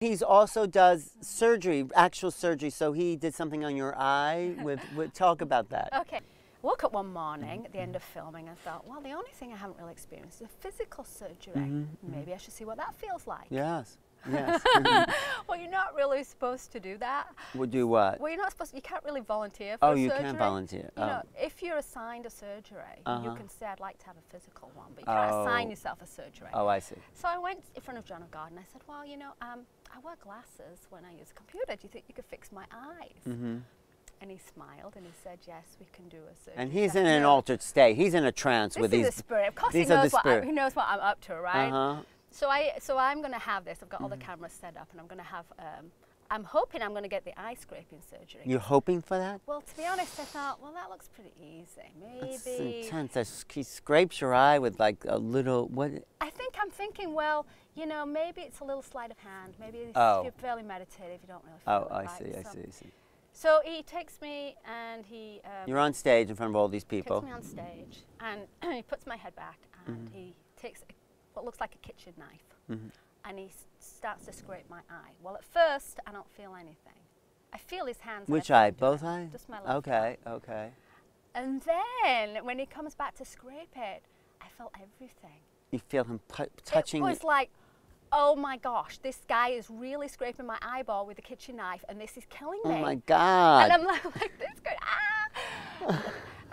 He's also does surgery, actual surgery. So he did something on your eye. Talk about that. Okay. I woke up one morning at the end of filming and thought, well, the only thing I haven't really experienced is physical surgery. Maybe I should see what that feels like. Yes. Yes. Well, you're not really supposed to do that. Would do what? Well, you're not supposed to, you can't really volunteer for surgery. You can't volunteer. You know, if you're assigned a surgery, you can say, I'd like to have a physical one, but you can't assign yourself a surgery. Oh, I see. So I went in front of John of God and I said, well, you know, I wear glasses when I use a computer. Do you think you could fix my eyes? And he smiled and he said, yes, we can do a surgery. And he's in an altered state. He's in a trance with these. This is the spirit. Of course, he knows what I'm up to, right? So I'm going to have this. I've got all the cameras set up, and I'm going to have. I'm hoping I'm going to get the eye scraping surgery. You're hoping for that? Well, to be honest, I thought, well, that looks pretty easy. Maybe. That's intense. He scrapes your eye with like a little what? I'm thinking, well, you know, maybe it's a little sleight of hand. Maybe if you're fairly meditative, you don't really feel it. I see. So he takes me and he... You're on stage in front of all these people. He takes me on stage and he puts my head back and he takes what looks like a kitchen knife and he starts to scrape my eye. Well, at first, I don't feel anything. I feel his hands. Which eye? Both eyes? Just my left eye. eye. Okay. And then, when he comes back to scrape it, I felt everything. You feel him touching? It was like, oh my gosh, this guy is really scraping my eyeball with a kitchen knife and this is killing me. Oh my God. And I'm like this going, ah.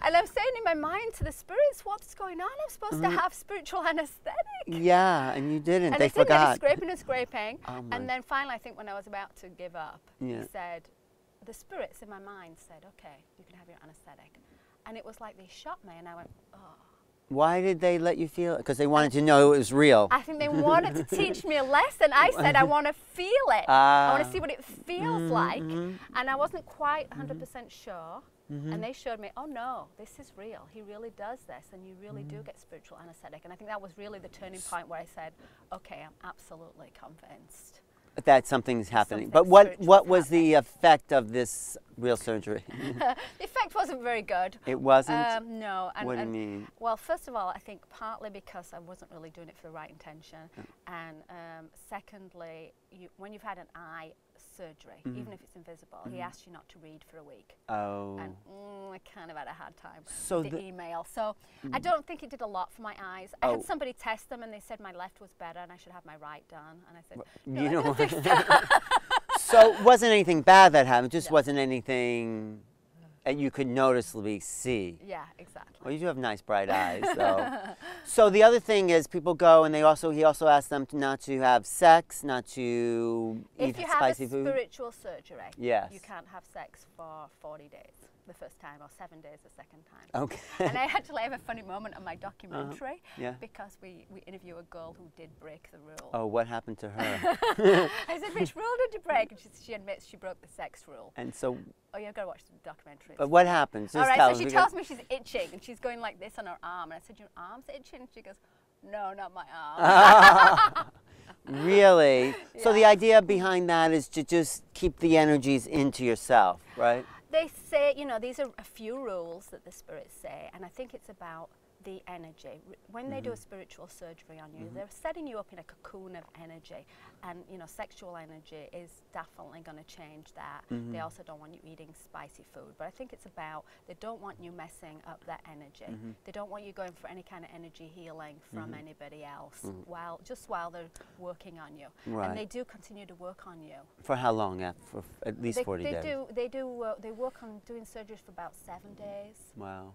And I'm saying in my mind to the spirits, what's going on? I'm supposed to have spiritual anesthetic. Yeah, and you didn't. And they forgot. Scraping and scraping. Oh and then finally, I think when I was about to give up, he said, the spirits in my mind said, okay, you can have your anesthetic. And it was like they shot me and I went, oh. Why did they let you feel it? Because they wanted to know it was real. I think they wanted to teach me a lesson. I said, I want to feel it. I want to see what it feels like. And I wasn't quite 100% sure. And they showed me, oh no, this is real. He really does this, and you really do get spiritual anesthetic. And I think that was really the turning point where I said, okay, I'm absolutely convinced that something's happening. But what was the effect of this real surgery? The effect wasn't very good. It wasn't? No. What do you mean? Well, first of all, I think partly because I wasn't really doing it for the right intention. And secondly, when you've had an eye surgery, even if it's invisible, he asks you not to read for a week. Oh. And I kind of had a hard time so with the email. So I don't think it did a lot for my eyes. I had somebody test them and they said my left was better and I should have my right done. And I said, no, I don't think so. So it wasn't anything bad that happened, it just wasn't anything that you could noticeably see. Yeah, exactly. Well, you do have nice bright eyes, though. So the other thing is people go and he also asks them not to have sex, not to eat spicy food. If you have a spiritual surgery, yes, you can't have sex for 40 days the first time or 7 days the second time. Okay. And I actually have a funny moment on my documentary because we interview a girl who did break the rule. Oh, what happened to her? I said, which rule did you break? And she admits she broke the sex rule. And so... Oh, you've got to watch the documentary. But what happens? All right, so she tells me she's itching and she's going like this on her arm. And I said, your arm's itching? And she goes, no, not my arm. Really? Yeah. So the idea behind that is to just keep the energies into yourself, right? They say, you know, these are a few rules that the spirits say, and I think it's about the energy. When they do a spiritual surgery on you, they're setting you up in a cocoon of energy, and you know, sexual energy is definitely going to change that. They also don't want you eating spicy food, but I think it's about they don't want you messing up that energy. They don't want you going for any kind of energy healing from anybody else while they're working on you. Right. And they do continue to work on you. For how long? For at least 40 days? They work on doing surgeries for about 7 days. Wow.